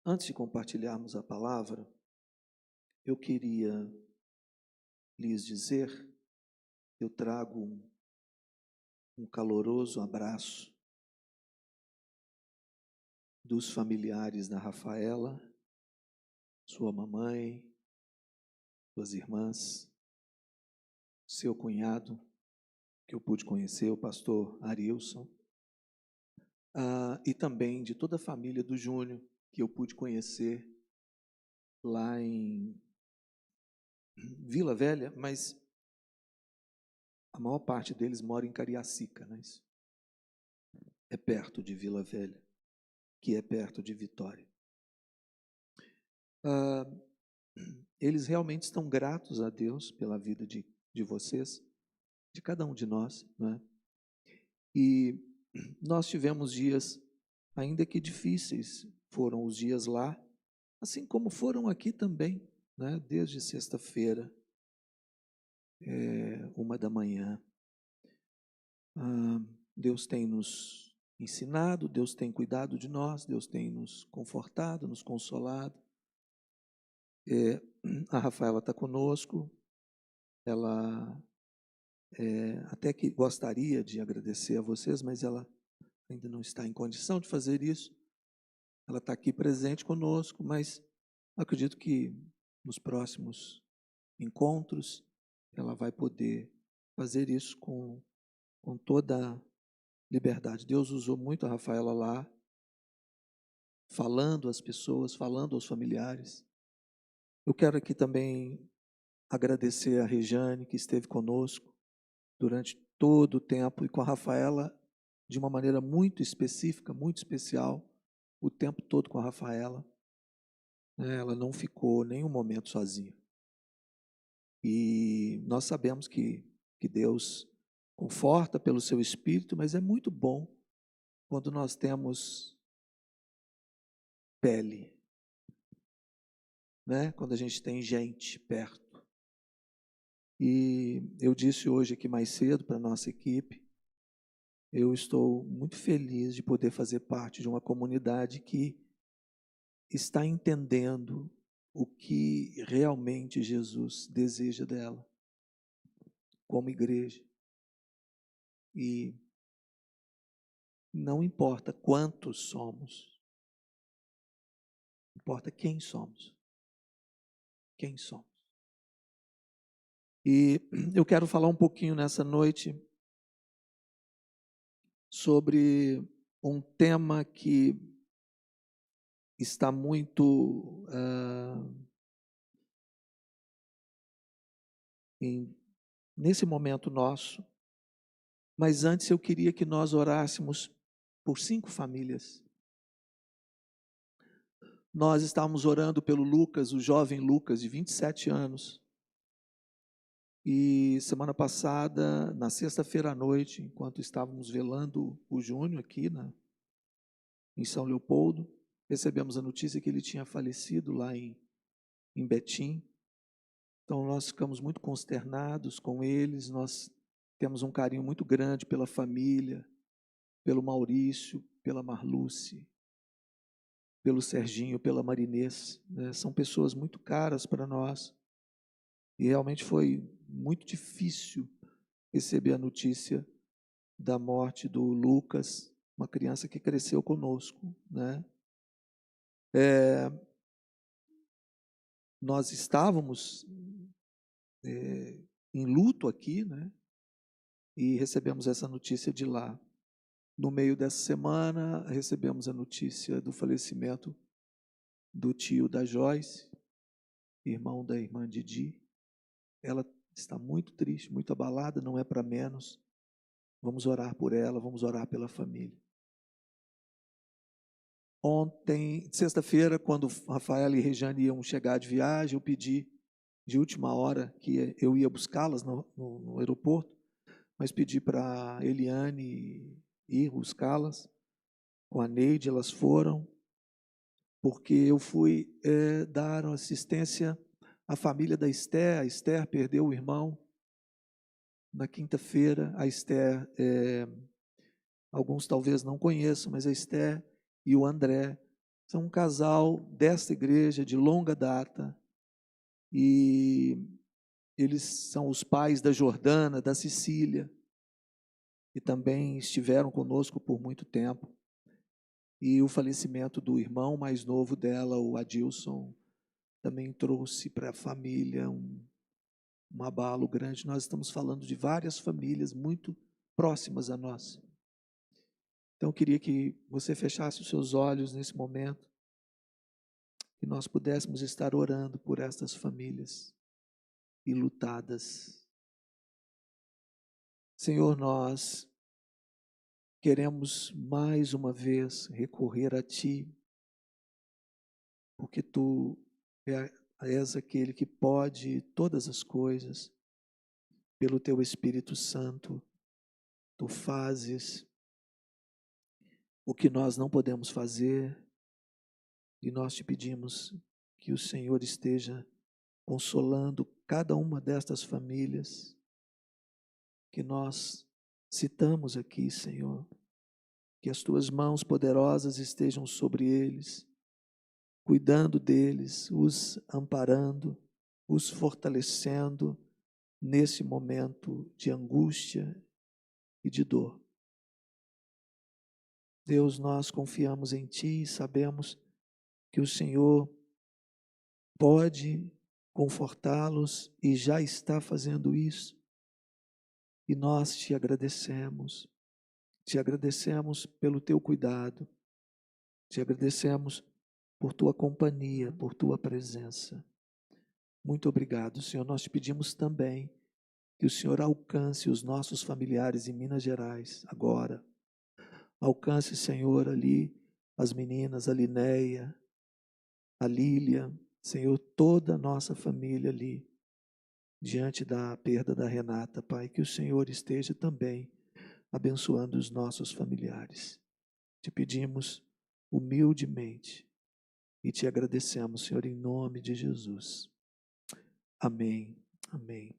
Antes de compartilharmos a palavra, eu queria lhes dizer, eu trago um caloroso abraço dos familiares da Rafaela, sua mamãe, suas irmãs, seu cunhado, que eu pude conhecer, o pastor Arilson, e também de toda a família do Júnior, que eu pude conhecer lá em Vila Velha, mas a maior parte deles mora em Cariacica, né? É perto de Vila Velha, que é perto de Vitória. Eles realmente estão gratos a Deus pela vida de vocês, de cada um de nós, né? E nós tivemos dias, ainda que difíceis, foram os dias lá, assim como foram aqui também, né? Desde sexta-feira, 1h. Deus tem nos ensinado, Deus tem cuidado de nós, Deus tem nos confortado, nos consolado. A Rafaela está conosco, ela até que gostaria de agradecer a vocês, mas ela ainda não está em condição de fazer isso. Ela está aqui presente conosco, mas acredito que nos próximos encontros ela vai poder fazer isso com toda liberdade. Deus usou muito a Rafaela lá, falando às pessoas, falando aos familiares. Eu quero aqui também agradecer a Rejane, que esteve conosco durante todo o tempo, e com a Rafaela de uma maneira muito específica, muito especial, o tempo todo com a Rafaela. Ela não ficou nenhum momento sozinha. E nós sabemos que Deus conforta pelo seu Espírito, mas é muito bom quando nós temos pele, né? Quando a gente tem gente perto. E eu disse hoje aqui mais cedo para a nossa equipe, eu estou muito feliz de poder fazer parte de uma comunidade que está entendendo o que realmente Jesus deseja dela, como igreja. E não importa quantos somos, importa quem somos. Quem somos. E eu quero falar um pouquinho nessa noite sobre um tema que está muito nesse momento nosso, mas antes eu queria que nós orássemos por 5 famílias. Nós estávamos orando pelo Lucas, o jovem Lucas, de 27 anos, e semana passada, na sexta-feira à noite, enquanto estávamos velando o Júnior aqui em São Leopoldo, recebemos a notícia que ele tinha falecido lá em Betim. Então nós ficamos muito consternados com eles, nós temos um carinho muito grande pela família, pelo Maurício, pela Marluce, pelo Serginho, pela Marinês, né? São pessoas muito caras para nós, e realmente foi muito difícil receber a notícia da morte do Lucas, uma criança que cresceu conosco, né? Nós estávamos em luto aqui, né? E recebemos essa notícia de lá. No meio dessa semana, recebemos a notícia do falecimento do tio da Joyce, irmão da irmã Didi. Ela está muito triste, muito abalada, não é para menos. Vamos orar por ela, vamos orar pela família. Ontem, sexta-feira, quando Rafaela e Rejane iam chegar de viagem, eu pedi de última hora que eu ia buscá-las no aeroporto, mas pedi para a Eliane ir buscá-las. Com a Neide, elas foram, porque eu fui dar assistência à família da Esther. A Esther perdeu o irmão na quinta-feira. A Esther, alguns talvez não conheçam, mas a Esther e o André São um casal desta igreja de longa data e eles são os pais da Jordana, da Cecília, que também estiveram conosco por muito tempo. E o falecimento do irmão mais novo dela, o Adilson, também trouxe para a família um abalo grande. Nós estamos falando de várias famílias muito próximas a nós. Então, eu queria que você fechasse os seus olhos nesse momento, que nós pudéssemos estar orando por estas famílias enlutadas. Senhor, nós queremos mais uma vez recorrer a Ti, porque Tu és aquele que pode todas as coisas, pelo Teu Espírito Santo, Tu fazes o que nós não podemos fazer, e nós Te pedimos que o Senhor esteja consolando cada uma destas famílias que nós citamos aqui, Senhor, que as Tuas mãos poderosas estejam sobre eles, cuidando deles, os amparando, os fortalecendo nesse momento de angústia e de dor. Deus, nós confiamos em Ti e sabemos que o Senhor pode confortá-los e já está fazendo isso. E nós Te agradecemos pelo Teu cuidado, Te agradecemos por Tua companhia, por Tua presença. Muito obrigado, Senhor. Nós Te pedimos também que o Senhor alcance os nossos familiares em Minas Gerais agora. Alcance, Senhor, ali as meninas, a Linéia, a Lília, Senhor, toda a nossa família ali, diante da perda da Renata, Pai, que o Senhor esteja também abençoando os nossos familiares. Te pedimos humildemente e te agradecemos, Senhor, em nome de Jesus. Amém, amém.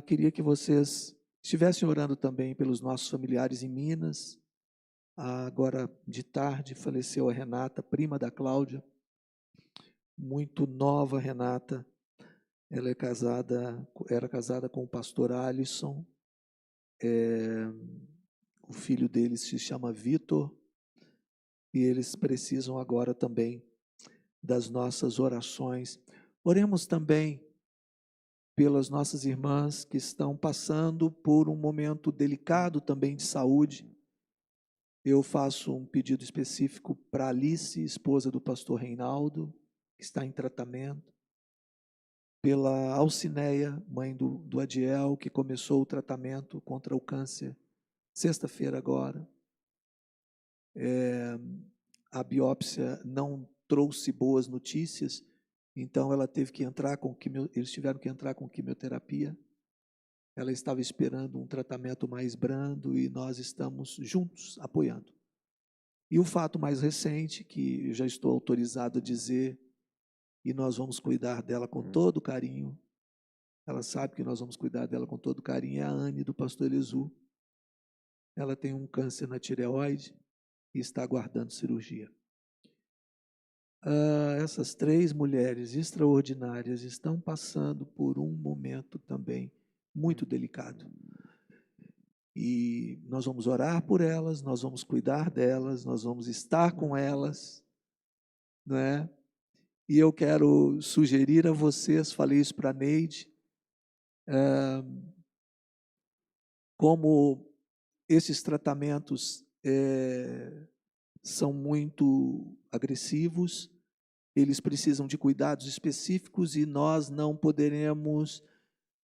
Queria que vocês estivessem orando também pelos nossos familiares em Minas. Agora de tarde faleceu a Renata, prima da Cláudia, muito nova Renata. Ela era casada com o pastor Alisson. O filho deles se chama Vitor e eles precisam agora também das nossas orações. Oremos também pelas nossas irmãs que estão passando por um momento delicado também de saúde. Eu faço um pedido específico para Alice, esposa do pastor Reinaldo, que está em tratamento, pela Alcineia, mãe do Adiel, que começou o tratamento contra o câncer sexta-feira agora. A biópsia não trouxe boas notícias, então ela teve que entrar eles tiveram que entrar com quimioterapia. Ela estava esperando um tratamento mais brando e nós estamos juntos, apoiando. E o fato mais recente, que eu já estou autorizado a dizer, e nós vamos cuidar dela com todo carinho, ela sabe que nós vamos cuidar dela com todo carinho, é a Anne, do pastor Elisu. Ela tem um câncer na tireoide e está aguardando cirurgia. Essas 3 mulheres extraordinárias estão passando por um momento também muito delicado. E nós vamos orar por elas, nós vamos cuidar delas, nós vamos estar com elas, não é? E eu quero sugerir a vocês, falei isso para a Neide, como esses tratamentos são muito agressivos, eles precisam de cuidados específicos e nós não poderemos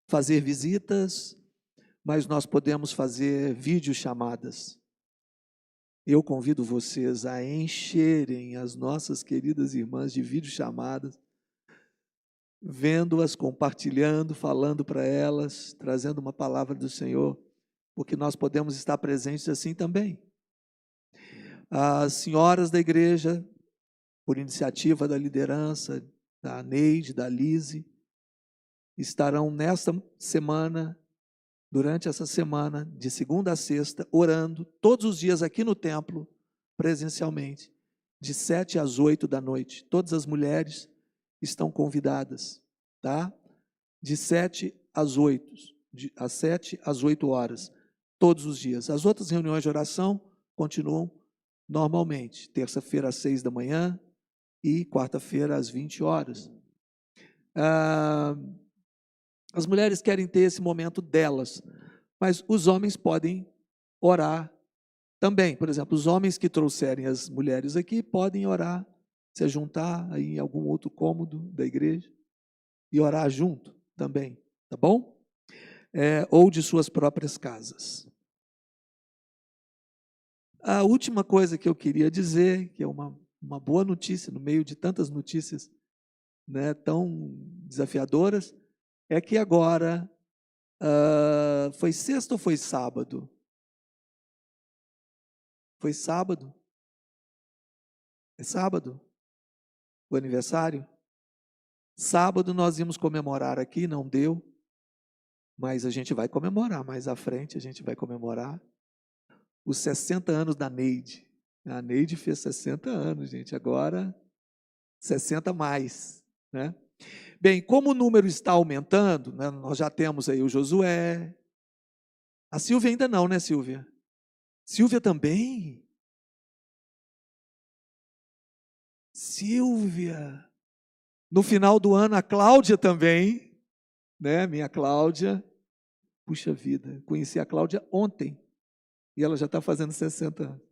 fazer visitas, mas nós podemos fazer videochamadas. Eu convido vocês a encherem as nossas queridas irmãs de videochamadas, vendo-as, compartilhando, falando para elas, trazendo uma palavra do Senhor, porque nós podemos estar presentes assim também. As senhoras da igreja, por iniciativa da liderança, da Neide, da Lise, estarão nesta semana, durante essa semana, de segunda a sexta, orando, todos os dias aqui no templo, presencialmente, de 7 às 8 da noite. Todas as mulheres estão convidadas, tá? De 7 às 8, às 7 às 8 horas, todos os dias. As outras reuniões de oração continuam normalmente, terça-feira às 6 da manhã e quarta-feira às 20 horas. As mulheres querem ter esse momento delas, mas os homens podem orar também. Por exemplo, os homens que trouxerem as mulheres aqui podem orar, se juntar aí em algum outro cômodo da igreja e orar junto também, tá bom? Ou de suas próprias casas. A última coisa que eu queria dizer, que é uma boa notícia no meio de tantas notícias, né, tão desafiadoras, é que agora, foi sexta ou foi sábado? Foi sábado? É sábado? O aniversário? Sábado nós íamos comemorar aqui, não deu, mas a gente vai comemorar, mais à frente a gente vai comemorar os 60 anos da Neide. A Neide fez 60 anos, gente, agora 60 mais, né? Bem, como o número está aumentando, né, nós já temos aí o Josué, a Silvia ainda não, né, Silvia? Silvia também? Silvia! No final do ano, a Cláudia também, né, minha Cláudia. Puxa vida, conheci a Cláudia ontem, e ela já está fazendo 60 anos.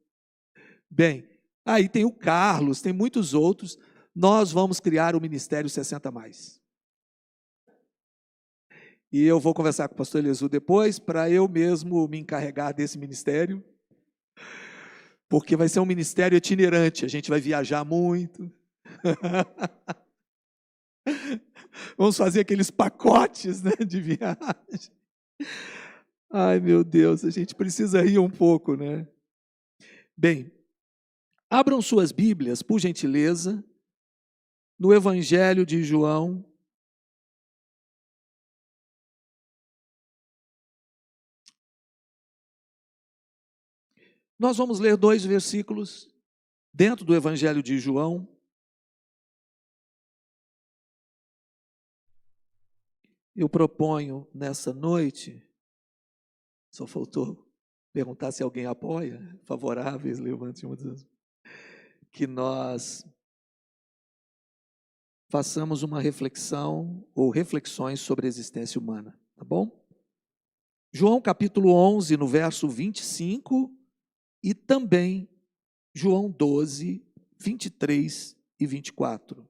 Bem, aí tem o Carlos, tem muitos outros. Nós vamos criar o Ministério 60 Mais. E eu vou conversar com o pastor Elesu depois, para eu mesmo me encarregar desse ministério, porque vai ser um ministério itinerante, a gente vai viajar muito. Vamos fazer aqueles pacotes, né, de viagem. Ai, meu Deus, a gente precisa rir um pouco, né? Bem, abram suas Bíblias, por gentileza, no Evangelho de João. Nós vamos ler 2 versículos dentro do Evangelho de João. Eu proponho nessa noite, só faltou perguntar se alguém apoia, favoráveis, levante uma das, que nós façamos uma reflexão ou reflexões sobre a existência humana, tá bom? João capítulo 11, no verso 25, e também João 12, 23 e 24.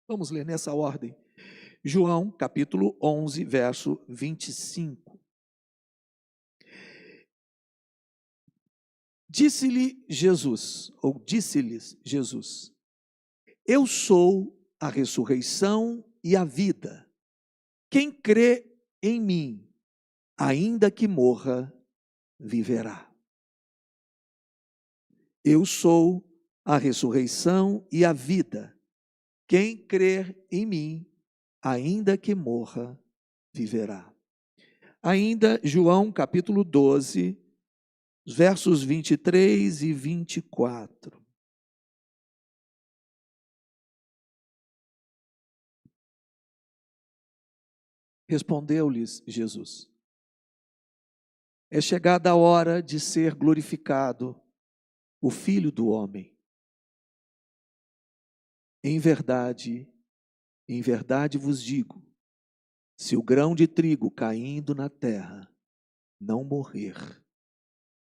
Vamos ler nessa ordem. João capítulo 11, verso 25. Disse-lhe Jesus, ou disse-lhes Jesus: Eu sou a ressurreição e a vida. Quem crê em mim, ainda que morra, viverá. Eu sou a ressurreição e a vida. Quem crer em mim, ainda que morra, viverá. Ainda João capítulo 12, versos 23 e 24. Respondeu-lhes Jesus: É chegada a hora de ser glorificado o Filho do Homem. Em verdade vos digo, se o grão de trigo caindo na terra não morrer,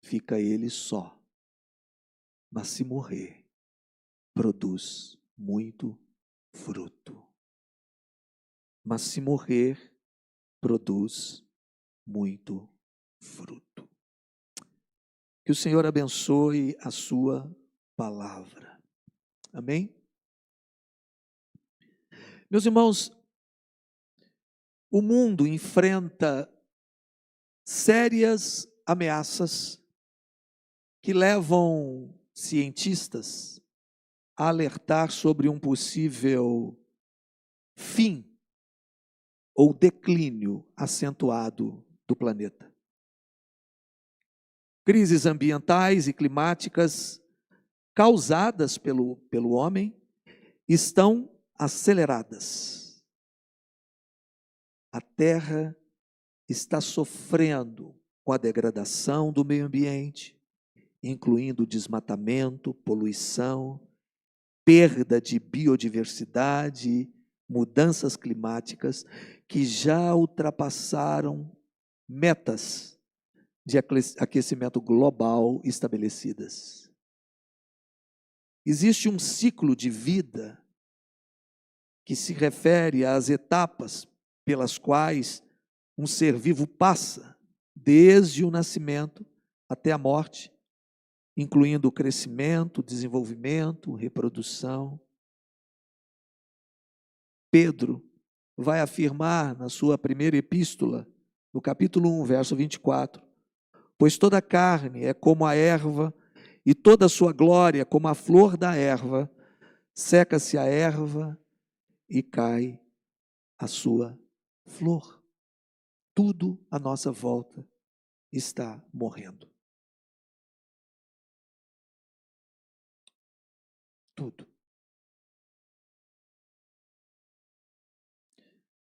fica ele só. Mas se morrer, produz muito fruto. Mas se morrer, produz muito fruto. Que o Senhor abençoe a sua palavra. Amém? Meus irmãos, o mundo enfrenta sérias ameaças que levam cientistas a alertar sobre um possível fim ou declínio acentuado do planeta. Crises ambientais e climáticas causadas pelo homem estão aceleradas. A terra está sofrendo com a degradação do meio ambiente, incluindo desmatamento, poluição, perda de biodiversidade, mudanças climáticas que já ultrapassaram metas de aquecimento global estabelecidas. Existe um ciclo de vida que se refere às etapas pelas quais um ser vivo passa, desde o nascimento até a morte, incluindo o crescimento, desenvolvimento, reprodução. Pedro vai afirmar na sua primeira epístola, no capítulo 1, verso 24, pois toda a carne é como a erva, e toda a sua glória como a flor da erva, seca-se a erva e cai a sua flor. Tudo à nossa volta está morrendo. Tudo.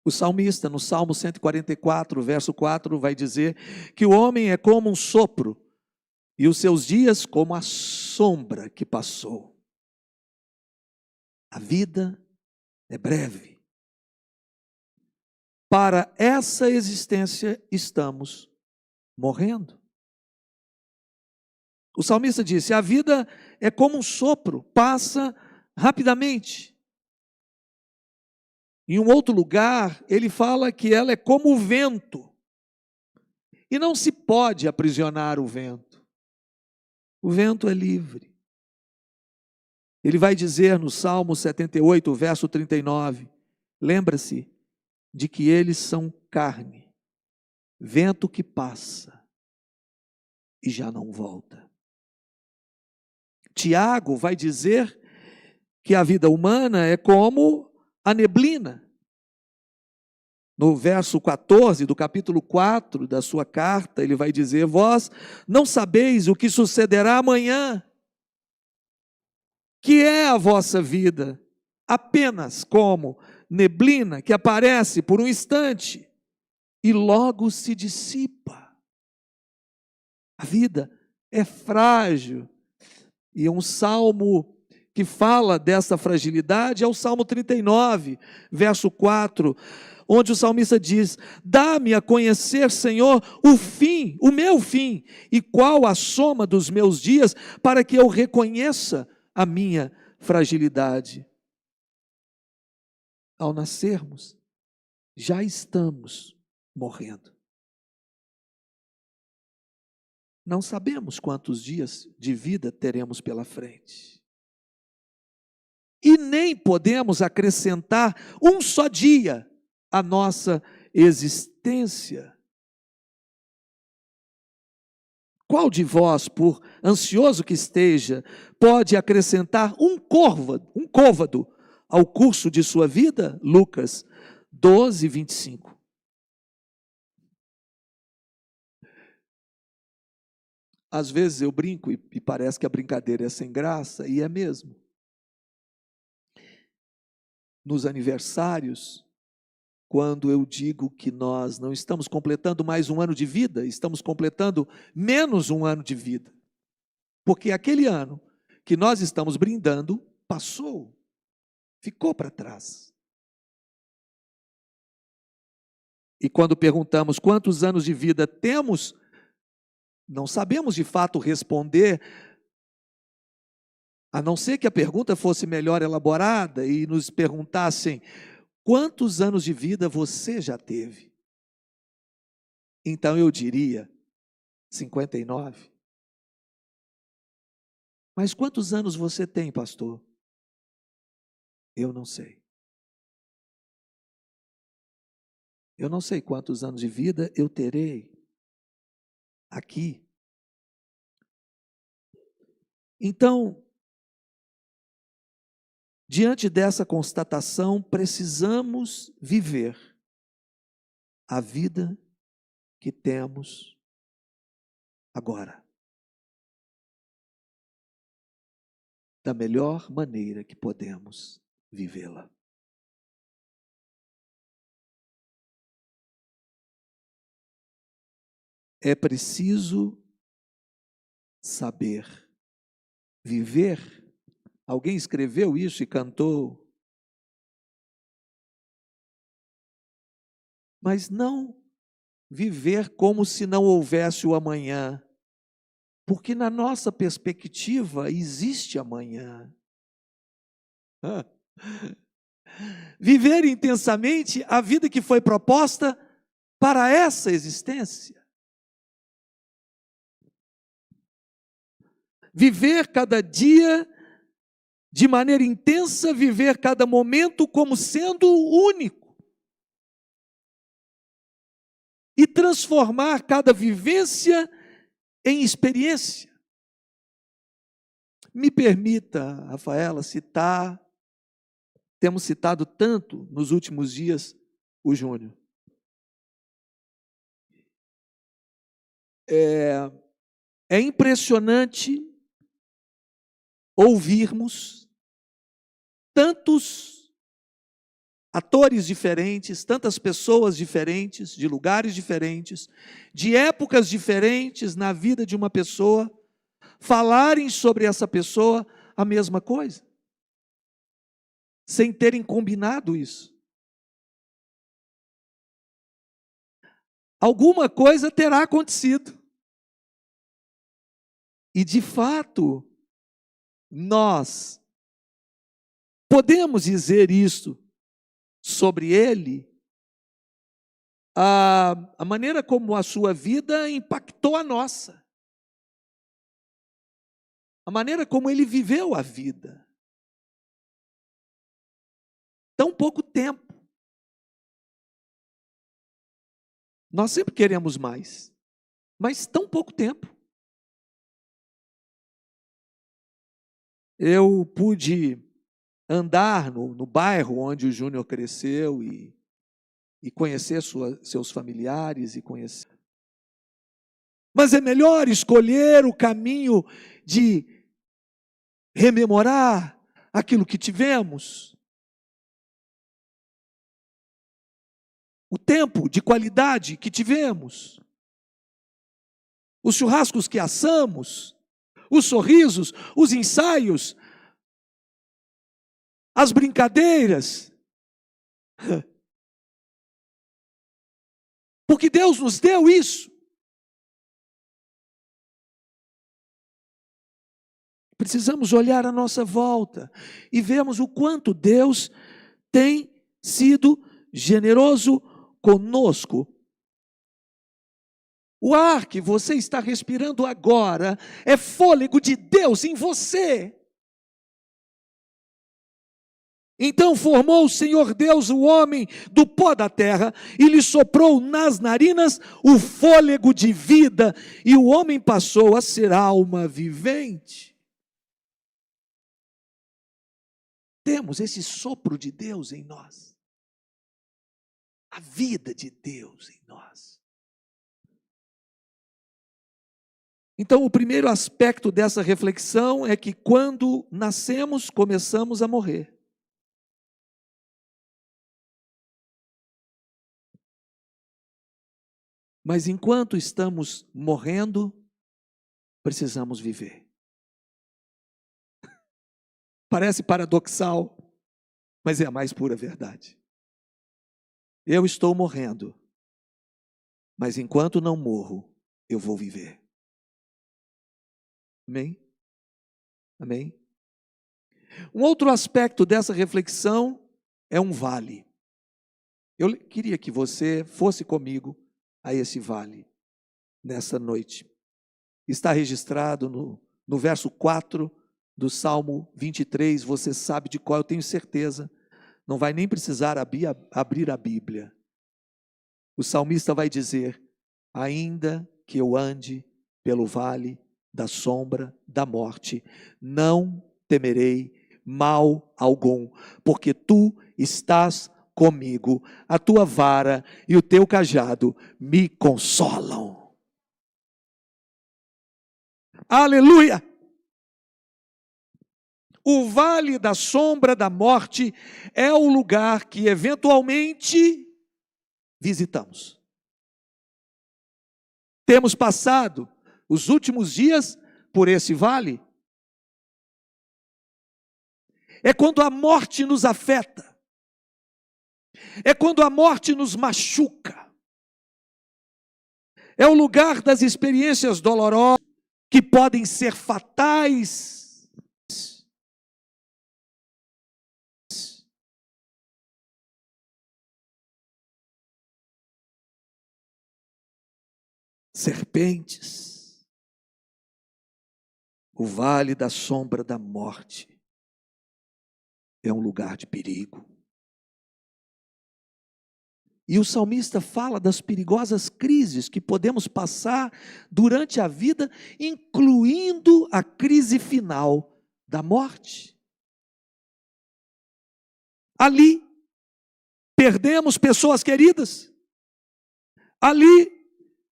O salmista, no Salmo 144, verso 4, vai dizer que o homem é como um sopro, e os seus dias como a sombra que passou. A vida é breve. Para essa existência estamos morrendo. O salmista disse: a vida é como um sopro, passa rapidamente. Em um outro lugar, ele fala que ela é como o vento. E não se pode aprisionar o vento. O vento é livre. Ele vai dizer no Salmo 78, verso 39, lembra-se de que eles são carne, vento que passa e já não volta. Tiago vai dizer que a vida humana é como a neblina. No verso 14 do capítulo 4 da sua carta, ele vai dizer: vós não sabeis o que sucederá amanhã, que é a vossa vida, apenas como neblina que aparece por um instante e logo se dissipa. A vida é frágil. E um salmo que fala dessa fragilidade é o Salmo 39, verso 4, onde o salmista diz: dá-me a conhecer, Senhor, o fim, o meu fim, e qual a soma dos meus dias, para que eu reconheça a minha fragilidade. Ao nascermos, já estamos morrendo. Não sabemos quantos dias de vida teremos pela frente. E nem podemos acrescentar um só dia à nossa existência. Qual de vós, por ansioso que esteja, pode acrescentar um côvado ao curso de sua vida? Lucas 12, 25. Às vezes eu brinco e parece que a brincadeira é sem graça, e é mesmo. Nos aniversários, quando eu digo que nós não estamos completando mais um ano de vida, estamos completando menos um ano de vida. Porque aquele ano que nós estamos brindando, passou, ficou para trás. E quando perguntamos quantos anos de vida temos, não sabemos de fato responder, a não ser que a pergunta fosse melhor elaborada e nos perguntassem: quantos anos de vida você já teve? Então eu diria 59. Mas quantos anos você tem, pastor? Eu não sei. Eu não sei quantos anos de vida eu terei aqui. Então, diante dessa constatação, precisamos viver a vida que temos agora. da melhor maneira que podemos vivê-la. É preciso saber viver. Alguém escreveu isso e cantou. Mas não viver como se não houvesse o amanhã. Porque na nossa perspectiva existe amanhã. Viver intensamente a vida que foi proposta para essa existência. Viver cada dia de maneira intensa, viver cada momento como sendo único. E transformar cada vivência em experiência. Me permita, Rafaela, temos citado tanto nos últimos dias o Júnior. É impressionante ouvirmos tantos atores diferentes, tantas pessoas diferentes, de lugares diferentes, de épocas diferentes na vida de uma pessoa, falarem sobre essa pessoa a mesma coisa, sem terem combinado isso. Alguma coisa terá acontecido. E, de fato, nós podemos dizer isso sobre ele, a maneira como a sua vida impactou a nossa, a maneira como ele viveu a vida. Tão pouco tempo. Nós sempre queremos mais, mas tão pouco tempo. Eu pude andar no bairro onde o Júnior cresceu e conhecer seus familiares e conhecer. Mas é melhor escolher o caminho de rememorar aquilo que tivemos. O tempo de qualidade que tivemos. Os churrascos que assamos, os sorrisos, os ensaios, as brincadeiras. Porque Deus nos deu isso. Precisamos olhar à nossa volta e vermos o quanto Deus tem sido generoso conosco. O ar que você está respirando agora é fôlego de Deus em você. Então formou o Senhor Deus o homem do pó da terra e lhe soprou nas narinas o fôlego de vida, e o homem passou a ser alma vivente. Temos esse sopro de Deus em nós. A vida de Deus em nós. Então, o primeiro aspecto dessa reflexão é que quando nascemos, começamos a morrer. Mas enquanto estamos morrendo, precisamos viver. Parece paradoxal, mas é a mais pura verdade. Eu estou morrendo, mas enquanto não morro, eu vou viver. Amém? Amém? Um outro aspecto dessa reflexão é um vale. Eu queria que você fosse comigo a esse vale, nessa noite. Está registrado no verso 4 do Salmo 23, você sabe de qual, eu tenho certeza, não vai nem precisar abrir a Bíblia. O salmista vai dizer: ainda que eu ande pelo vale da sombra da morte, não temerei mal algum, porque tu estás comigo, a tua vara e o teu cajado me consolam. Aleluia! o vale da sombra da morte é o lugar que eventualmente visitamos. Temos passado os últimos dias por esse vale. É quando a morte nos afeta. É quando a morte nos machuca. É o lugar das experiências dolorosas que podem ser fatais. Serpentes. O vale da sombra da morte é um lugar de perigo. E o salmista fala das perigosas crises que podemos passar durante a vida, incluindo a crise final da morte. Ali, perdemos pessoas queridas. Ali,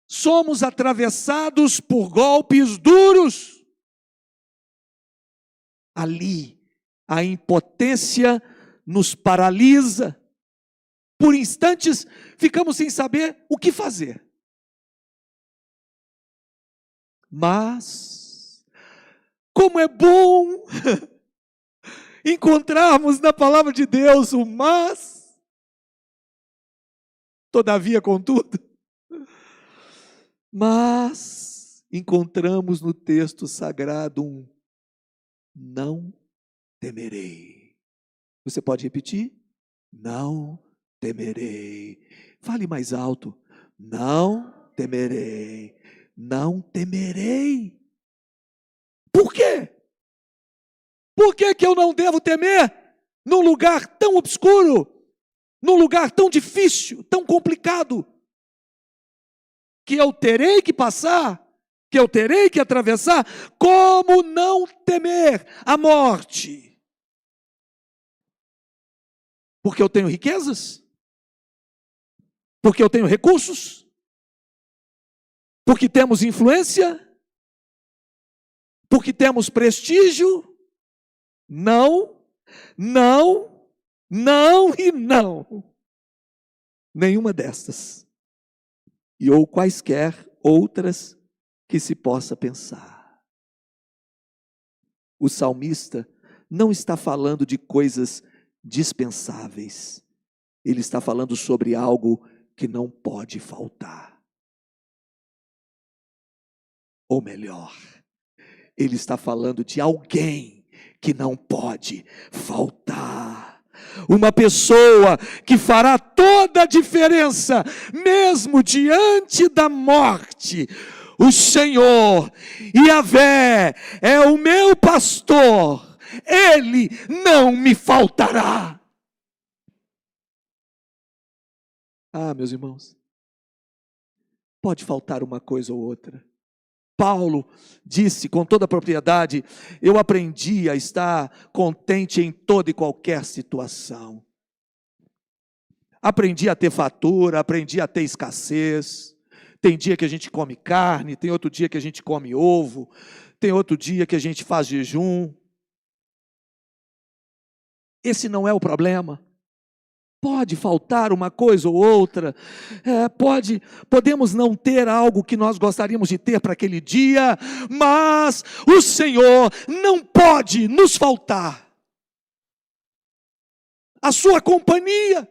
somos atravessados por golpes duros. Ali, a impotência nos paralisa. Por instantes, ficamos sem saber o que fazer. Mas, como é bom encontrarmos na palavra de Deus o mas, todavia, contudo. Mas, encontramos no texto sagrado um não temerei. Você pode repetir? Não temerei. Fale mais alto. Não temerei. Não temerei. Por quê? Por que que eu não devo temer num lugar tão obscuro, num lugar tão difícil, tão complicado, que eu terei que passar, que eu terei que atravessar? Como não temer a morte? Porque eu tenho riquezas? Porque eu tenho recursos? Porque temos influência? Porque temos prestígio? Não, não, não e não. Nenhuma destas. E ou quaisquer outras que se possa pensar. O salmista não está falando de coisas dispensáveis. Ele está falando sobre algo que não pode faltar. Ou melhor, ele está falando de alguém que não pode faltar. Uma pessoa que fará toda a diferença, mesmo diante da morte. O Senhor, Yahvé, é o meu pastor, Ele não me faltará. Ah, meus irmãos, pode faltar uma coisa ou outra. Paulo disse com toda a propriedade: eu aprendi a estar contente em toda e qualquer situação. Aprendi a ter fartura, aprendi a ter escassez. Tem dia que a gente come carne, tem outro dia que a gente come ovo, tem outro dia que a gente faz jejum. Esse não é o problema. Pode faltar uma coisa ou outra, podemos não ter algo que nós gostaríamos de ter para aquele dia, mas o Senhor não pode nos faltar. A sua companhia.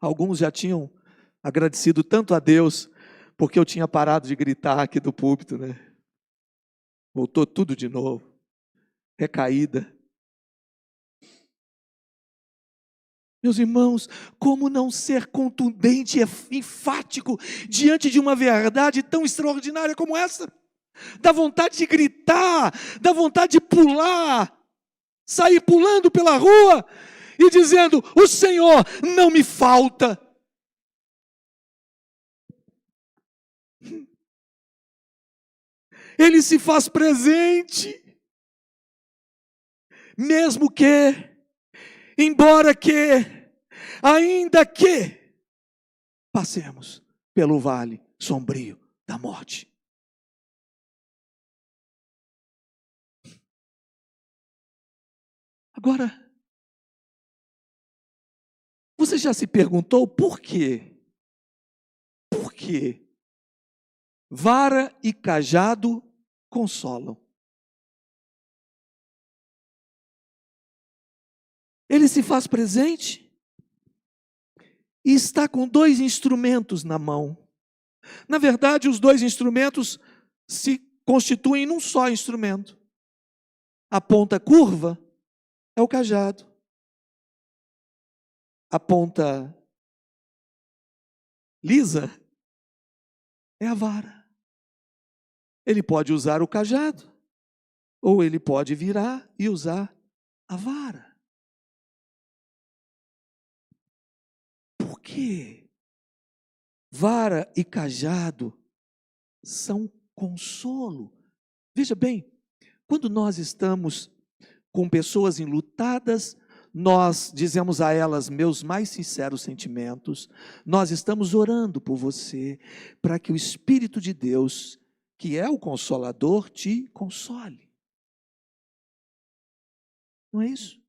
Alguns já tinham agradecido tanto a Deus, porque eu tinha parado de gritar aqui do púlpito, né? Voltou tudo de novo. Recaída. Meus irmãos, como não ser contundente e enfático diante de uma verdade tão extraordinária como essa? Dá vontade de gritar, dá vontade de pular, sair pulando pela rua e dizendo: o Senhor não me falta. Ele se faz presente. Mesmo que, embora que, ainda que, passemos pelo vale sombrio da morte. Agora, você já se perguntou por quê? Por quê? Vara e cajado consolam. Ele se faz presente e está com dois instrumentos na mão. Na verdade, os dois instrumentos se constituem num só instrumento. A ponta curva é o cajado. A ponta lisa é a vara. Ele pode usar o cajado, ou ele pode virar e usar a vara. Por quê? Vara e cajado são consolo. Veja bem, quando nós estamos com pessoas enlutadas, nós dizemos a elas meus mais sinceros sentimentos, nós estamos orando por você, para que o Espírito de Deus, que é o Consolador, te console. Não é isso?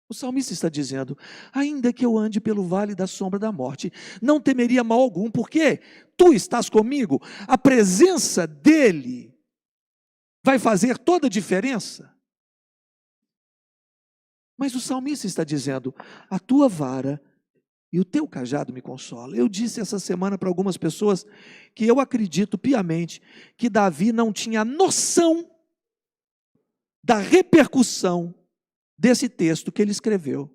O salmista está dizendo, ainda que eu ande pelo vale da sombra da morte, não temeria mal algum, porque tu estás comigo, a presença dele vai fazer toda a diferença. Mas o salmista está dizendo, a tua vara e o teu cajado me consolam. Eu disse essa semana para algumas pessoas que eu acredito piamente que Davi não tinha noção da repercussão desse texto que ele escreveu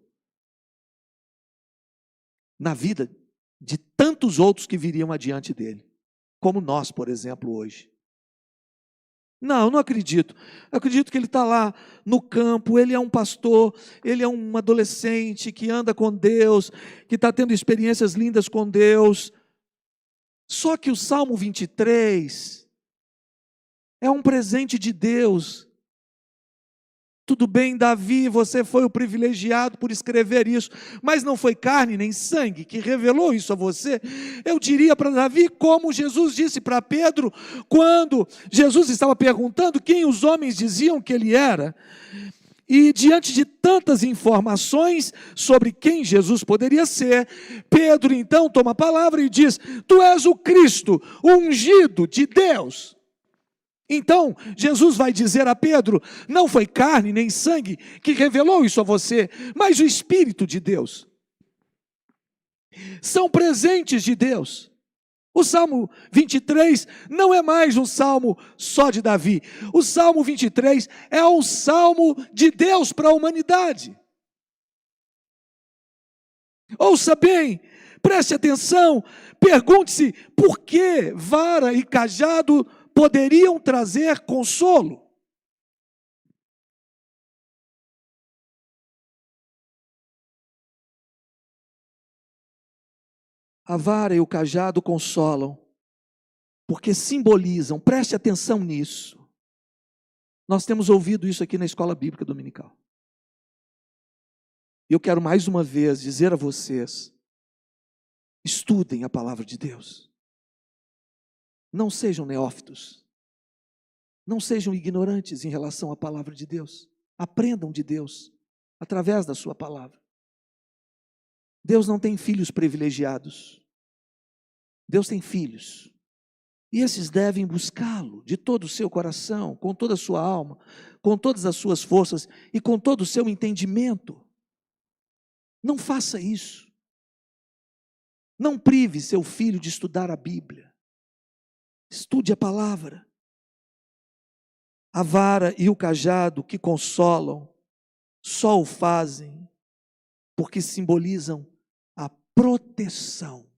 na vida de tantos outros que viriam adiante dele, como nós, por exemplo, hoje. Não acredito. Eu acredito que ele está lá no campo, ele é um pastor, ele é um adolescente que anda com Deus, que está tendo experiências lindas com Deus. Só que o Salmo 23 é um presente de Deus. Tudo bem, Davi, você foi o privilegiado por escrever isso, mas não foi carne nem sangue que revelou isso a você. Eu diria para Davi, como Jesus disse para Pedro, quando Jesus estava perguntando quem os homens diziam que ele era. E diante de tantas informações sobre quem Jesus poderia ser, Pedro então toma a palavra e diz, tu és o Cristo, o ungido de Deus. Então, Jesus vai dizer a Pedro, não foi carne nem sangue que revelou isso a você, mas o Espírito de Deus. São presentes de Deus. O Salmo 23 não é mais um salmo só de Davi. O Salmo 23 é um salmo de Deus para a humanidade. Ouça bem, preste atenção, pergunte-se por que vara e cajado poderiam trazer consolo. A vara e o cajado consolam, porque simbolizam, preste atenção nisso. Nós temos ouvido isso aqui na escola bíblica dominical. E eu quero mais uma vez dizer a vocês, estudem a palavra de Deus. Não sejam neófitos. Não sejam ignorantes em relação à palavra de Deus. Aprendam de Deus através da sua palavra. Deus não tem filhos privilegiados. Deus tem filhos. E esses devem buscá-lo de todo o seu coração, com toda a sua alma, com todas as suas forças e com todo o seu entendimento. Não faça isso. Não prive seu filho de estudar a Bíblia. Estude a palavra. A vara e o cajado que consolam só o fazem porque simbolizam a proteção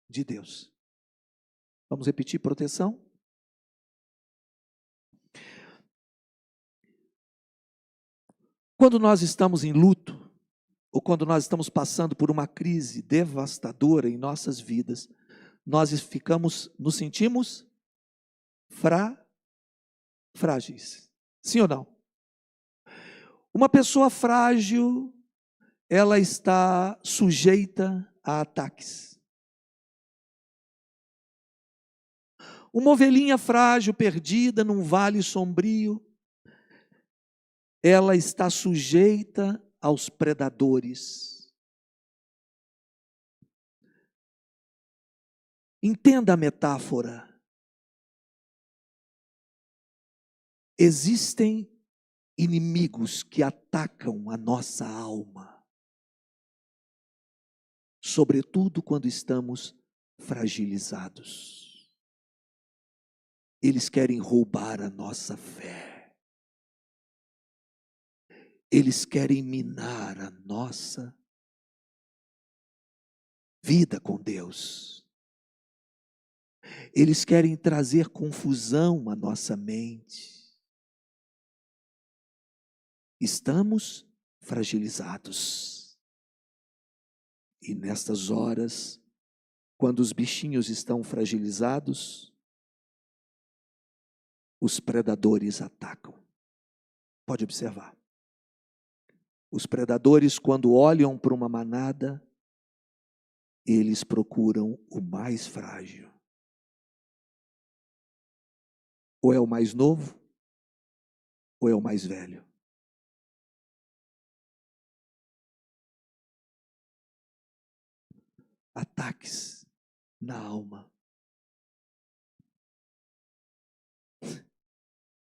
de Deus. Vamos repetir: proteção? Quando nós estamos em luto, ou quando nós estamos passando por uma crise devastadora em nossas vidas, nós nos sentimos frágeis. Sim ou não? Uma pessoa frágil, ela está sujeita a ataques. Uma ovelhinha frágil, perdida num vale sombrio, ela está sujeita aos predadores. Entenda a metáfora. Existem inimigos que atacam a nossa alma, sobretudo quando estamos fragilizados. Eles querem roubar a nossa fé. Eles querem minar a nossa vida com Deus. Eles querem trazer confusão à nossa mente. Estamos fragilizados. E nestas horas, quando os bichinhos estão fragilizados, os predadores atacam. Pode observar. Os predadores, quando olham para uma manada, eles procuram o mais frágil. Ou é o mais novo, ou é o mais velho. Ataques na alma.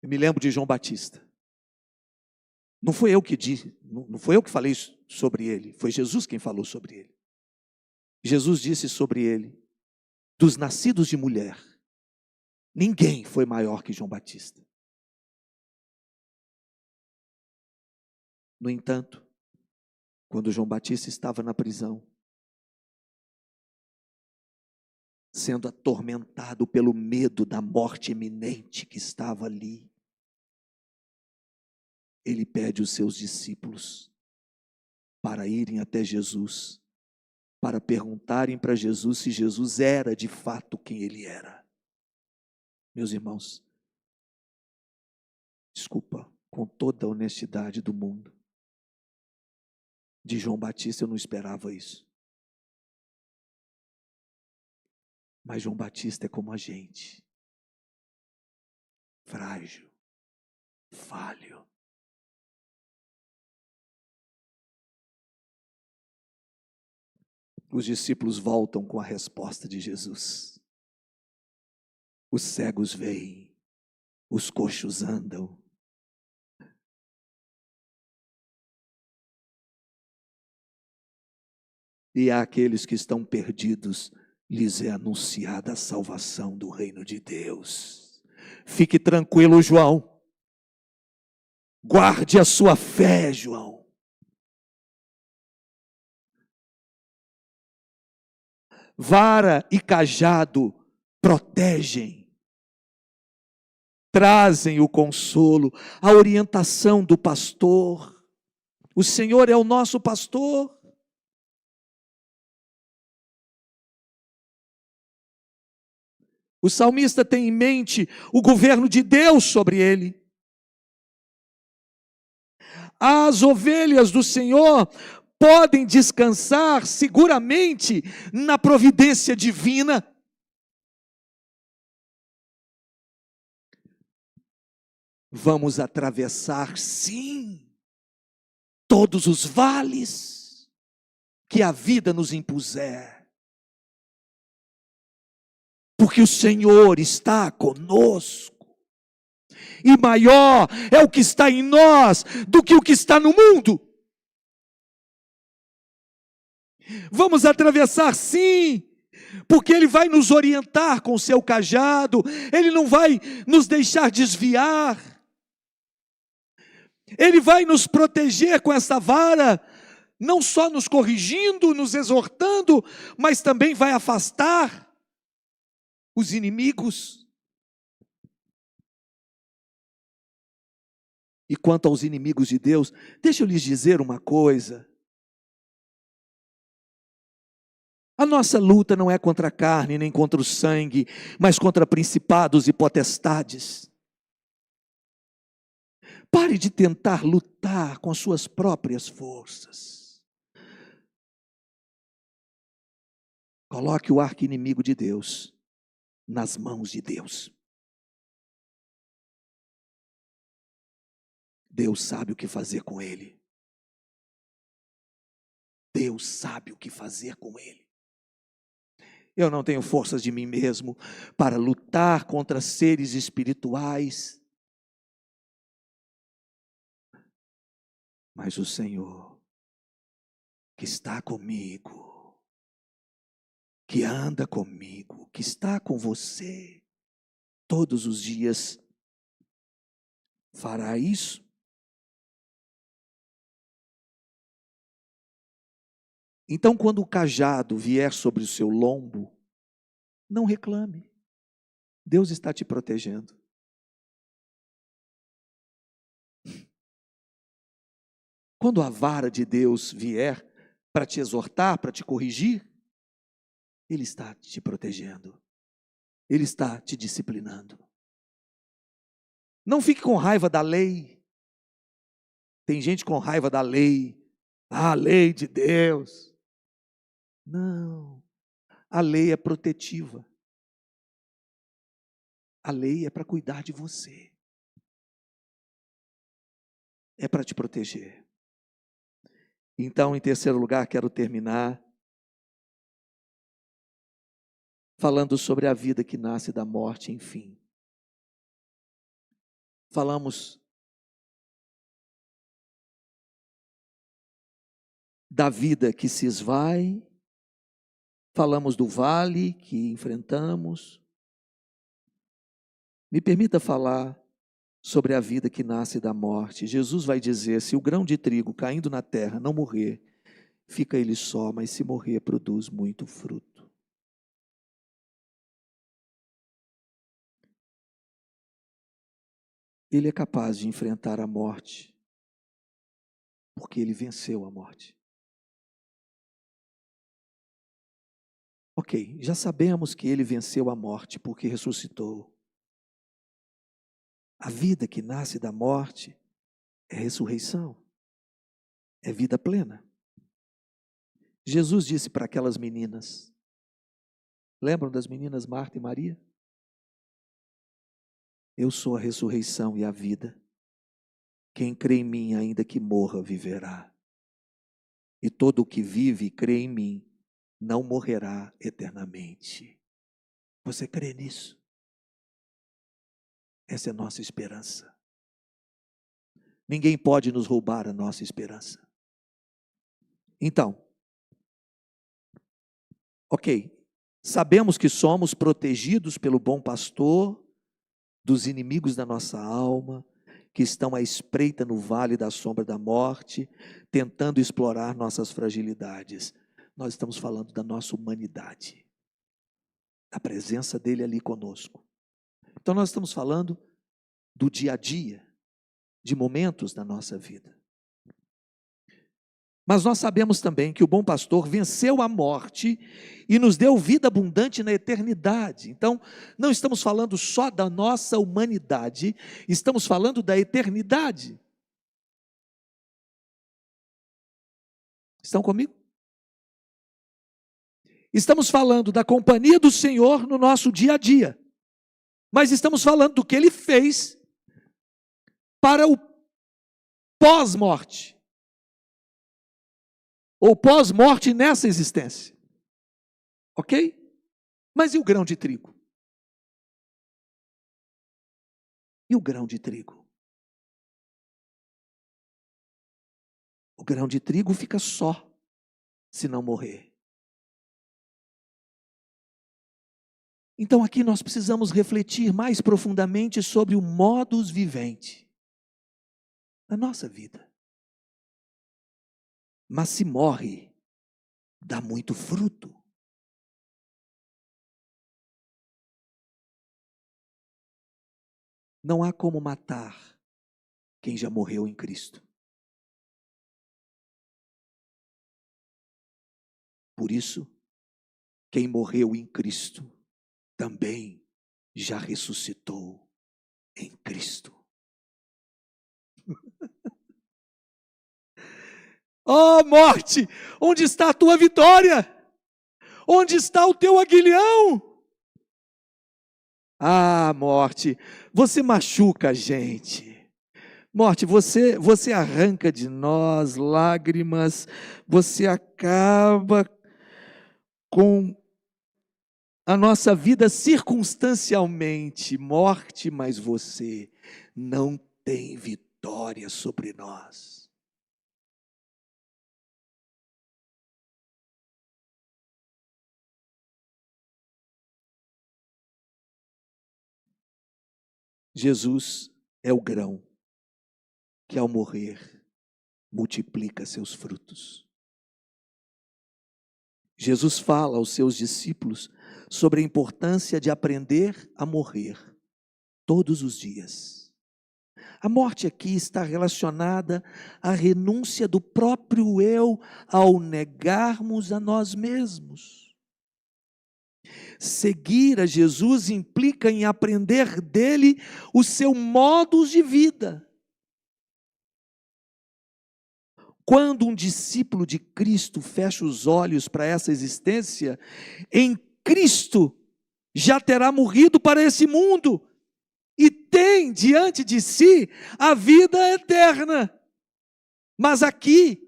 Eu me lembro de João Batista. Não foi eu que disse, não foi eu que falei sobre ele, foi Jesus quem falou sobre ele. Jesus disse sobre ele: dos nascidos de mulher, ninguém foi maior que João Batista. No entanto, quando João Batista estava na prisão, sendo atormentado pelo medo da morte iminente que estava ali, ele pede os seus discípulos para irem até Jesus, para perguntarem para Jesus se Jesus era de fato quem ele era. Meus irmãos, desculpa, com toda a honestidade do mundo, de João Batista eu não esperava isso. Mas João Batista é como a gente, frágil, falho. Os discípulos voltam com a resposta de Jesus. Os cegos veem, os coxos andam. E àqueles que estão perdidos, lhes é anunciada a salvação do reino de Deus. Fique tranquilo, João. Guarde a sua fé, João. Vara e cajado protegem, trazem o consolo, a orientação do pastor. O Senhor é o nosso pastor. O salmista tem em mente o governo de Deus sobre ele. As ovelhas do Senhor podem descansar seguramente na providência divina. Vamos atravessar, sim, todos os vales que a vida nos impuser, porque o Senhor está conosco. E maior é o que está em nós do que o que está no mundo. Vamos atravessar, sim, porque Ele vai nos orientar com o seu cajado, Ele não vai nos deixar desviar, Ele vai nos proteger com essa vara, não só nos corrigindo, nos exortando, mas também vai afastar os inimigos. E quanto aos inimigos de Deus, deixa eu lhes dizer uma coisa. A nossa luta não é contra a carne, nem contra o sangue, mas contra principados e potestades. Pare de tentar lutar com as suas próprias forças. Coloque o arqui-inimigo de Deus nas mãos de Deus. Deus sabe o que fazer com ele. Deus sabe o que fazer com ele. Eu não tenho forças de mim mesmo para lutar contra seres espirituais. Mas o Senhor, que está comigo, que anda comigo, que está com você todos os dias, fará isso. Então, quando o cajado vier sobre o seu lombo, não reclame. Deus está te protegendo. Quando a vara de Deus vier para te exortar, para te corrigir, Ele está te protegendo. Ele está te disciplinando. Não fique com raiva da lei. Tem gente com raiva da lei. A lei de Deus. Não. A lei é protetiva. A lei é para cuidar de você. É para te proteger. Então, em terceiro lugar, quero terminar falando sobre a vida que nasce da morte, enfim. Falamos da vida que se esvai, falamos do vale que enfrentamos. Me permita falar sobre a vida que nasce da morte. Jesus vai dizer: se o grão de trigo caindo na terra não morrer, fica ele só, mas se morrer, produz muito fruto. Ele é capaz de enfrentar a morte, porque ele venceu a morte. Ok, já sabemos que ele venceu a morte porque ressuscitou. A vida que nasce da morte é ressurreição, é vida plena. Jesus disse para aquelas meninas, lembram das meninas Marta e Maria? Eu sou a ressurreição e a vida. Quem crê em mim, ainda que morra, viverá. E todo o que vive e crê em mim, não morrerá eternamente. Você crê nisso? Essa é a nossa esperança. Ninguém pode nos roubar a nossa esperança. Então, ok, sabemos que somos protegidos pelo bom pastor dos inimigos da nossa alma, que estão à espreita no vale da sombra da morte, tentando explorar nossas fragilidades. Nós estamos falando da nossa humanidade, da presença dele ali conosco. Então nós estamos falando do dia a dia, de momentos da nossa vida. Mas nós sabemos também que o bom pastor venceu a morte e nos deu vida abundante na eternidade. Então, não estamos falando só da nossa humanidade, estamos falando da eternidade. Estão comigo? Estamos falando da companhia do Senhor no nosso dia a dia. Mas estamos falando do que Ele fez para o pós-morte. Ou pós-morte nessa existência. Ok? Mas e o grão de trigo? E o grão de trigo? O grão de trigo fica só, se não morrer. Então aqui nós precisamos refletir mais profundamente sobre o modus vivendi da nossa vida. Mas se morre, dá muito fruto. Não há como matar quem já morreu em Cristo. Por isso, quem morreu em Cristo também já ressuscitou em Cristo. Oh morte, onde está a tua vitória? Onde está o teu aguilhão? Ah, morte, você machuca a gente. Morte, você arranca de nós lágrimas, você acaba com a nossa vida circunstancialmente. Morte, mas você não tem vitória sobre nós. Jesus é o grão que, ao morrer, multiplica seus frutos. Jesus fala aos seus discípulos sobre a importância de aprender a morrer todos os dias. A morte aqui está relacionada à renúncia do próprio eu ao negarmos a nós mesmos. Seguir a Jesus implica em aprender dele o seu modo de vida. Quando um discípulo de Cristo fecha os olhos para essa existência, em Cristo já terá morrido para esse mundo e tem diante de si a vida eterna. Mas aqui,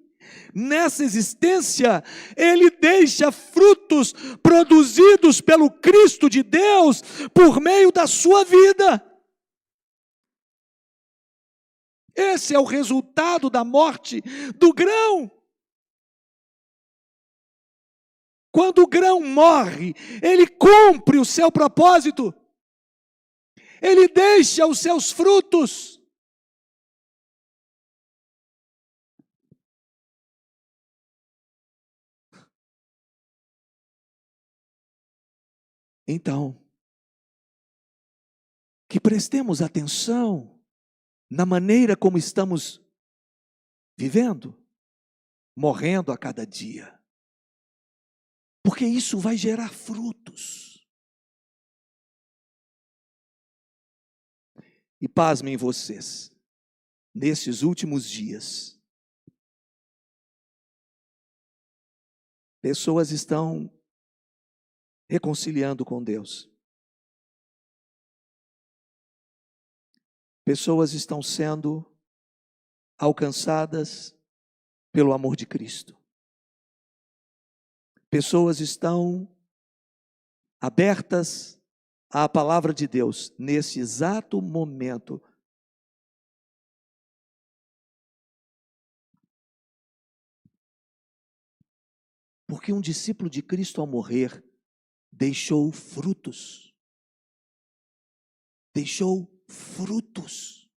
nessa existência, ele deixa frutos produzidos pelo Cristo de Deus por meio da sua vida. Esse é o resultado da morte do grão. Quando o grão morre, ele cumpre o seu propósito. Ele deixa os seus frutos. Então, que prestemos atenção na maneira como estamos vivendo, morrendo a cada dia. Porque isso vai gerar frutos. E pasmem vocês, nesses últimos dias, pessoas estão reconciliando com Deus. Pessoas estão sendo alcançadas pelo amor de Cristo. Pessoas estão abertas à palavra de Deus nesse exato momento. Porque um discípulo de Cristo, ao morrer, deixou frutos. Deixou frutos.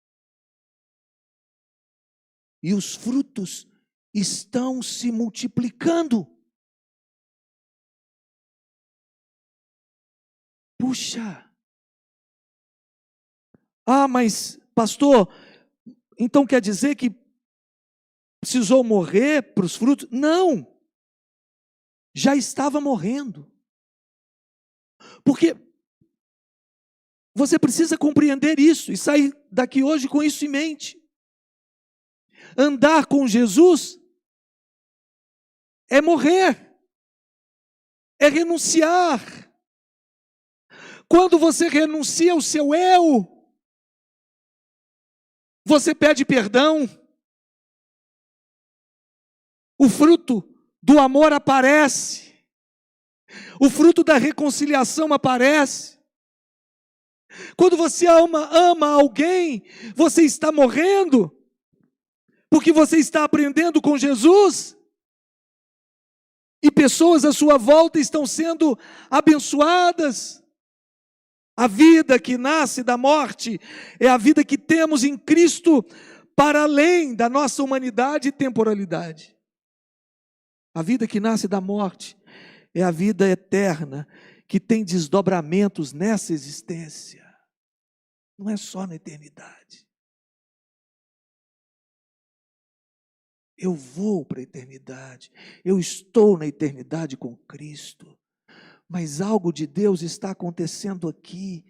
E os frutos estão se multiplicando. Puxa! Ah, mas pastor, então quer dizer que precisou morrer para os frutos? Não! Já estava morrendo. Porque você precisa compreender isso e sair daqui hoje com isso em mente. Andar com Jesus é morrer, é renunciar. Quando você renuncia ao seu eu, você pede perdão, o fruto do amor aparece, o fruto da reconciliação aparece. Quando você ama alguém, você está morrendo, porque você está aprendendo com Jesus, e pessoas à sua volta estão sendo abençoadas. A vida que nasce da morte é a vida que temos em Cristo para além da nossa humanidade e temporalidade. A vida que nasce da morte é a vida eterna que tem desdobramentos nessa existência. Não é só na eternidade. Eu vou para a eternidade. Eu estou na eternidade com Cristo. Mas algo de Deus está acontecendo aqui,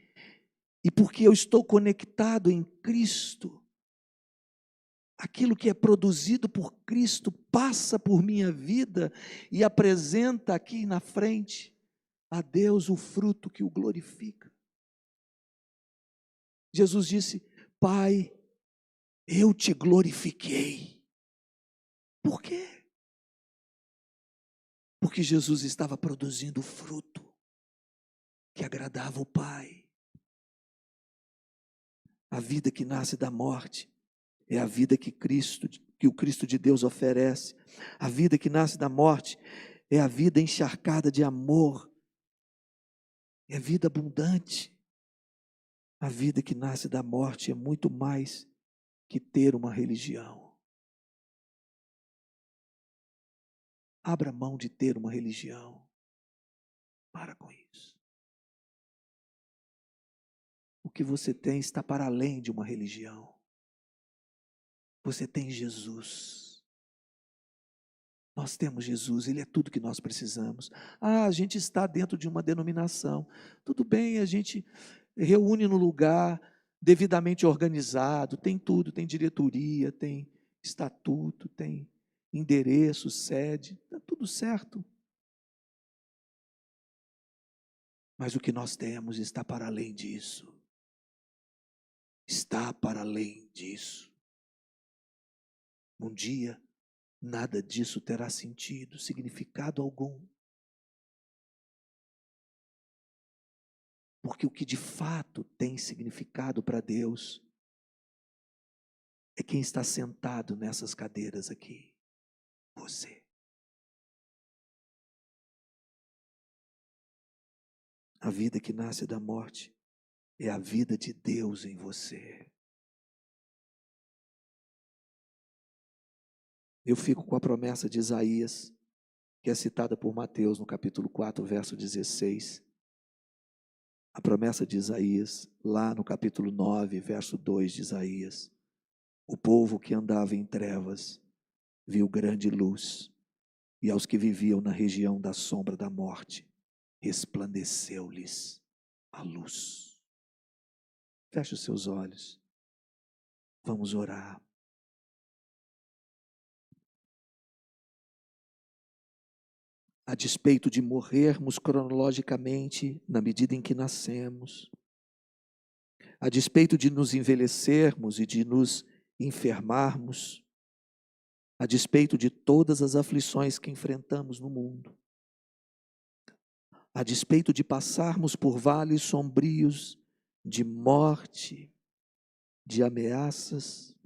e porque eu estou conectado em Cristo, aquilo que é produzido por Cristo passa por minha vida e apresenta aqui na frente a Deus o fruto que o glorifica. Jesus disse: Pai, eu te glorifiquei. Por quê? Porque Jesus estava produzindo fruto que agradava o Pai. A vida que nasce da morte é a vida que o Cristo de Deus oferece. A vida que nasce da morte é a vida encharcada de amor. É vida abundante. A vida que nasce da morte é muito mais que ter uma religião. Abra mão de ter uma religião. Para com isso. O que você tem está para além de uma religião. Você tem Jesus. Nós temos Jesus, Ele é tudo que nós precisamos. A gente está dentro de uma denominação. Tudo bem, a gente reúne no lugar devidamente organizado, tem tudo, tem diretoria, tem estatuto, tem endereço, sede, está tudo certo. Mas o que nós temos está para além disso. Está para além disso. Um dia, nada disso terá sentido, significado algum. Porque o que de fato tem significado para Deus é quem está sentado nessas cadeiras aqui. Você. A vida que nasce da morte é a vida de Deus em você. Eu fico com a promessa de Isaías, que é citada por Mateus no capítulo 4, verso 16. A promessa de Isaías, lá no capítulo 9, verso 2 de Isaías. O povo que andava em trevas viu grande luz, e aos que viviam na região da sombra da morte, resplandeceu-lhes a luz. Feche os seus olhos. Vamos orar. A despeito de morrermos cronologicamente na medida em que nascemos, a despeito de nos envelhecermos e de nos enfermarmos, a despeito de todas as aflições que enfrentamos no mundo, a despeito de passarmos por vales sombrios de morte, de ameaças,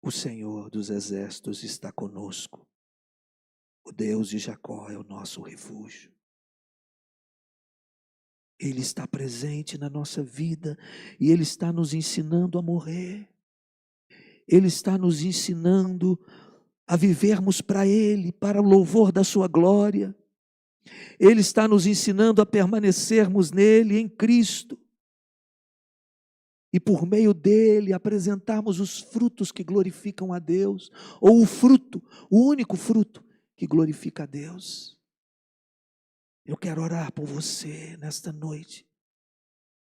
o Senhor dos exércitos está conosco. O Deus de Jacó é o nosso refúgio. Ele está presente na nossa vida e Ele está nos ensinando a morrer. Ele está nos ensinando a vivermos para Ele, para o louvor da sua glória. Ele está nos ensinando a permanecermos nele, em Cristo. E por meio dele apresentarmos os frutos que glorificam a Deus, ou o fruto, o único fruto que glorifica a Deus. Eu quero orar por você nesta noite,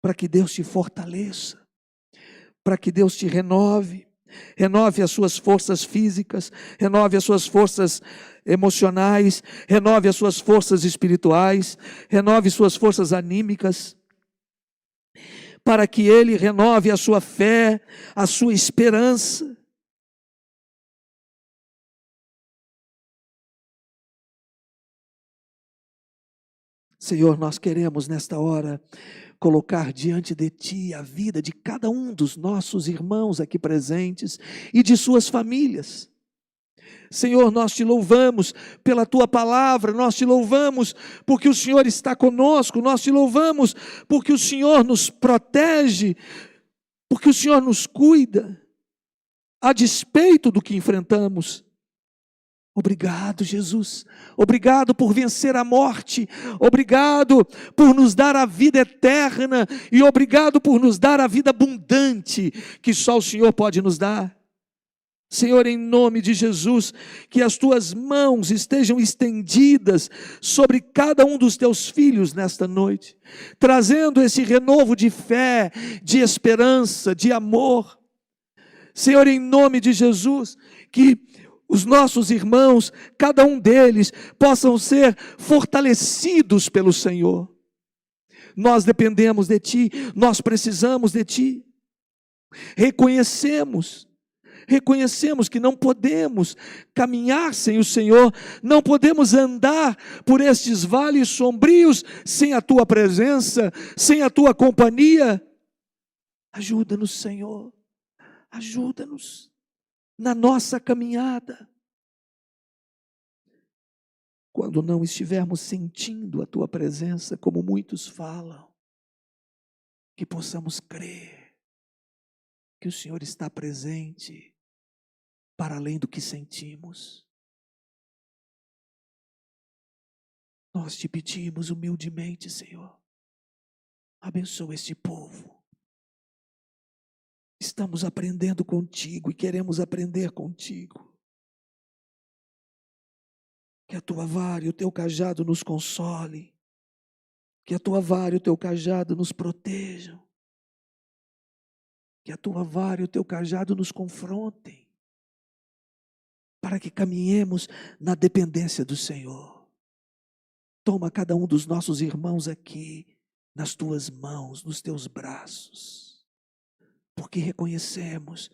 para que Deus te fortaleça, para que Deus te renove as suas forças físicas, renove as suas forças emocionais, renove as suas forças espirituais, renove suas forças anímicas, para que Ele renove a sua fé, a sua esperança. Senhor, nós queremos nesta hora colocar diante de Ti a vida de cada um dos nossos irmãos aqui presentes e de suas famílias. Senhor, nós te louvamos pela Tua palavra, nós te louvamos porque o Senhor está conosco, nós te louvamos porque o Senhor nos protege, porque o Senhor nos cuida, a despeito do que enfrentamos. Obrigado, Jesus. Obrigado por vencer a morte. Obrigado por nos dar a vida eterna. E obrigado por nos dar a vida abundante que só o Senhor pode nos dar. Senhor, em nome de Jesus, que as Tuas mãos estejam estendidas sobre cada um dos Teus filhos nesta noite, trazendo esse renovo de fé, de esperança, de amor. Senhor, em nome de Jesus, que os nossos irmãos, cada um deles, possam ser fortalecidos pelo Senhor. Nós dependemos de Ti, nós precisamos de Ti. Reconhecemos que não podemos caminhar sem o Senhor, não podemos andar por estes vales sombrios sem a Tua presença, sem a Tua companhia. Ajuda-nos, Senhor, ajuda-nos na nossa caminhada. Quando não estivermos sentindo a Tua presença, como muitos falam, que possamos crer que o Senhor está presente para além do que sentimos. Nós Te pedimos humildemente, Senhor, abençoa este povo. Estamos aprendendo contigo e queremos aprender contigo. Que a Tua vara e o Teu cajado nos console. Que a Tua vara e o Teu cajado nos protejam. Que a Tua vara e o Teu cajado nos confrontem. Para que caminhemos na dependência do Senhor. Toma cada um dos nossos irmãos aqui nas Tuas mãos, nos Teus braços. Porque reconhecemos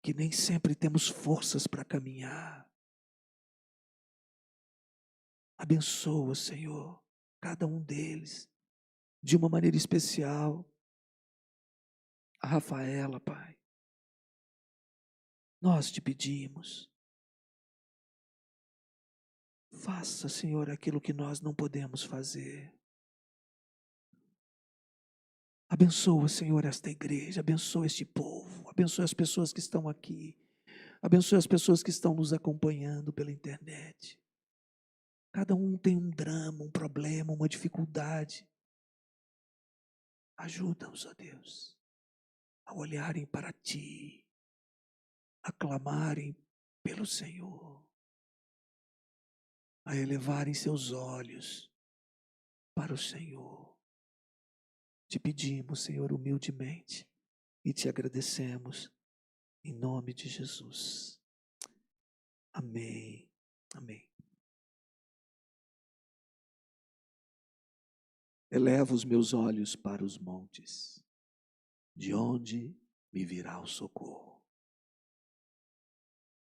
que nem sempre temos forças para caminhar. Abençoa, Senhor, cada um deles, de uma maneira especial. A Rafaela, Pai. Nós Te pedimos. Faça, Senhor, aquilo que nós não podemos fazer. Abençoa, Senhor, esta igreja, abençoa este povo, abençoa as pessoas que estão aqui, abençoa as pessoas que estão nos acompanhando pela internet. Cada um tem um drama, um problema, uma dificuldade. Ajuda-os, ó Deus, a olharem para Ti, a clamarem pelo Senhor, a elevarem seus olhos para o Senhor. Te pedimos, Senhor, humildemente e Te agradecemos em nome de Jesus. Amém. Amém. Elevo os meus olhos para os montes, de onde me virá o socorro.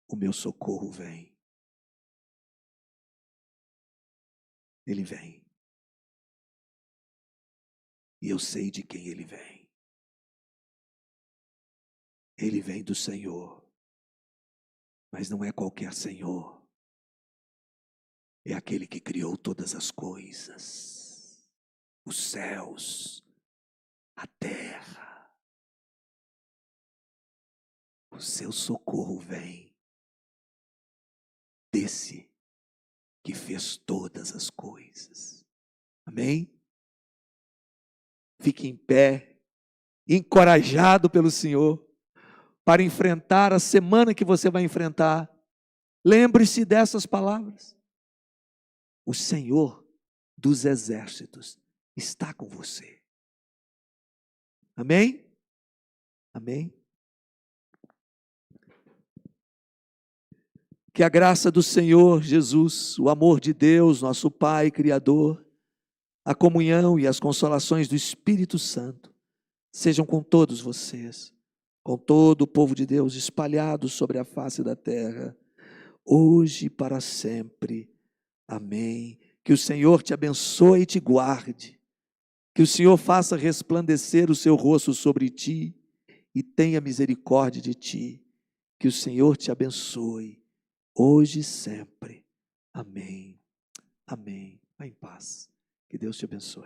O meu socorro vem. Ele vem. E eu sei de quem ele vem. Ele vem do Senhor. Mas não é qualquer Senhor. É aquele que criou todas as coisas. Os céus, a terra. O seu socorro vem desse que fez todas as coisas. Amém? Fique em pé, encorajado pelo Senhor, para enfrentar a semana que você vai enfrentar. Lembre-se dessas palavras. O Senhor dos exércitos está com você. Amém? Amém? Que a graça do Senhor Jesus, o amor de Deus, nosso Pai Criador, a comunhão e as consolações do Espírito Santo sejam com todos vocês, com todo o povo de Deus espalhado sobre a face da terra, hoje e para sempre. Amém. Que o Senhor te abençoe e te guarde, que o Senhor faça resplandecer o seu rosto sobre ti e tenha misericórdia de ti, que o Senhor te abençoe, hoje e sempre. Amém. Amém. Vá em paz. Que Deus te abençoe.